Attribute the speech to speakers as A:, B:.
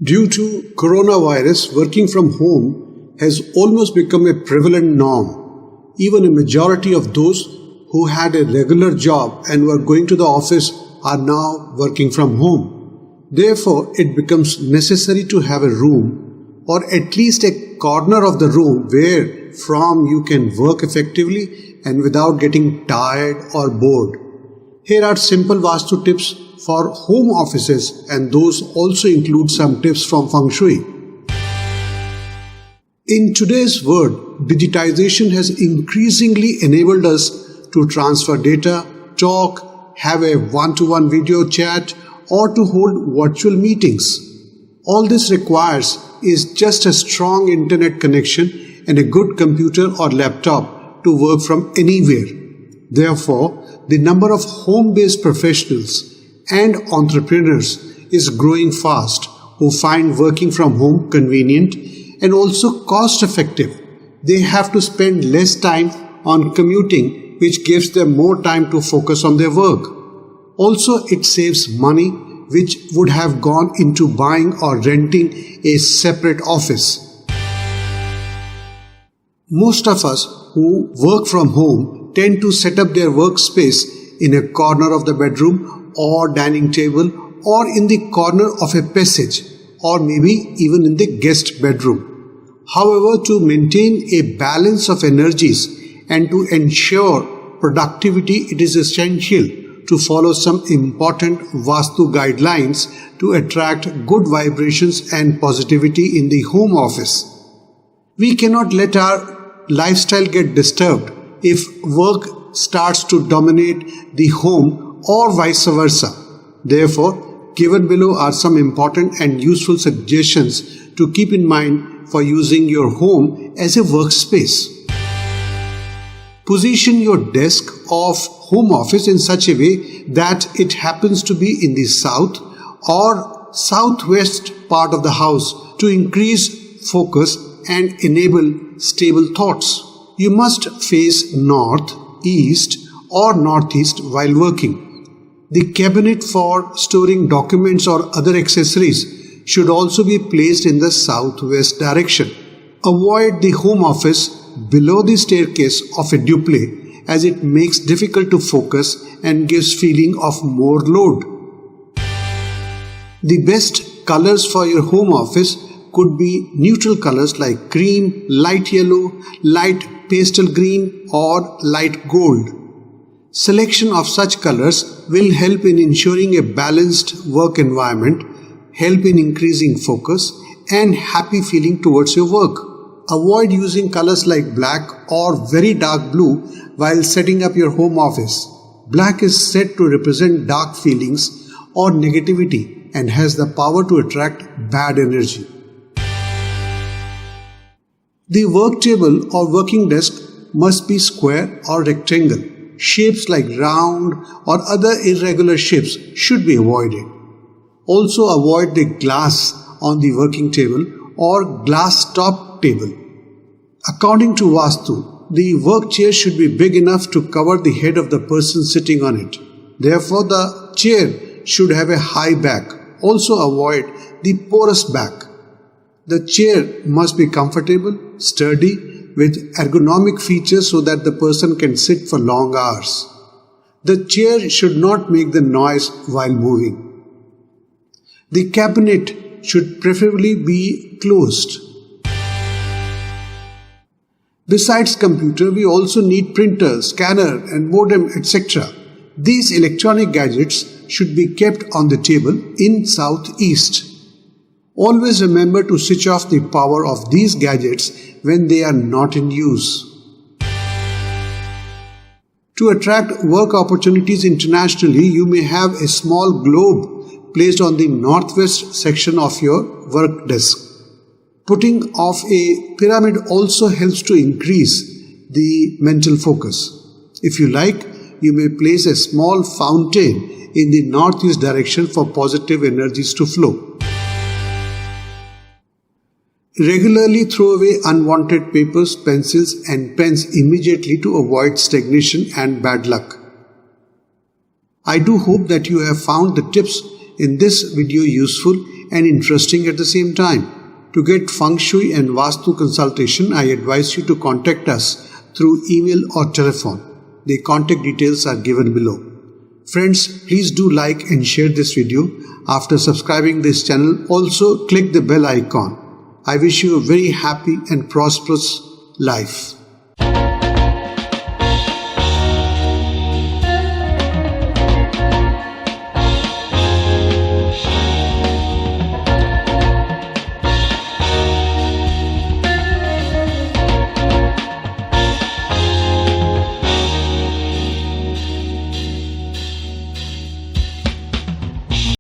A: Due to coronavirus, working from home has almost become a prevalent norm. Even a majority of those who had a regular job and were going to the office are now working from home. Therefore, it becomes necessary to have a room or at least a corner of the room where from you can work effectively and without getting tired or bored. Here are simple Vastu tips for home offices, and those also include some tips from Feng Shui. In today's world, digitization has increasingly enabled us to transfer data, talk, have a one-to-one video chat, or to hold virtual meetings. All this requires is just a strong internet connection and a good computer or laptop to work from anywhere. Therefore, the number of home-based professionals and entrepreneurs is growing fast who find working from home convenient and also cost-effective. They have to spend less time on commuting, which gives them more time to focus on their work. Also, it saves money which would have gone into buying or renting a separate office. Most of us who work from home tend to set up their workspace in a corner of the bedroom or dining table or in the corner of a passage or maybe even in the guest bedroom. However, to maintain a balance of energies and to ensure productivity, it is essential to follow some important Vastu guidelines to attract good vibrations and positivity in the home office. We cannot let our lifestyle get disturbed if work starts to dominate the home or vice versa. Therefore, given below are some important and useful suggestions to keep in mind for using your home as a workspace. Position your desk of home office in such a way that it happens to be in the south or southwest part of the house to increase focus and enable stable thoughts. You must face north, east or northeast while working. The cabinet for storing documents or other accessories should also be placed in the southwest direction. Avoid the home office below the staircase of a duplex as it makes difficult to focus and gives feeling of more load. The best colors for your home office could be neutral colors like cream, light yellow, light pastel green or light gold. Selection of such colors will help in ensuring a balanced work environment, help in increasing focus and happy feeling towards your work. Avoid using colors like black or very dark blue while setting up your home office. Black is said to represent dark feelings or negativity and has the power to attract bad energy. The work table or working desk must be square or rectangle. Shapes like round or other irregular shapes should be avoided. Also avoid the glass on the working table or glass top table. According to Vastu, the work chair should be big enough to cover the head of the person sitting on it. Therefore, the chair should have a high back. Also avoid the porous back. The chair must be comfortable, sturdy, with ergonomic features so that the person can sit for long hours. The chair should not make the noise while moving. The cabinet should preferably be closed. Besides computer, we also need printer, scanner and modem, etc. These electronic gadgets should be kept on the table in southeast. Always remember to switch off the power of these gadgets when they are not in use. To attract work opportunities internationally, you may have a small globe placed on the northwest section of your work desk. Putting off a pyramid also helps to increase the mental focus. If you like, you may place a small fountain in the northeast direction for positive energies to flow. Regularly throw away unwanted papers, pencils and pens immediately to avoid stagnation and bad luck. I do hope that you have found the tips in this video useful and interesting at the same time. To get Feng Shui and Vastu consultation, I advise you to contact us through email or telephone. The contact details are given below. Friends, please do like and share this video. After subscribing this channel, also click the bell icon. I wish you a very happy and prosperous life.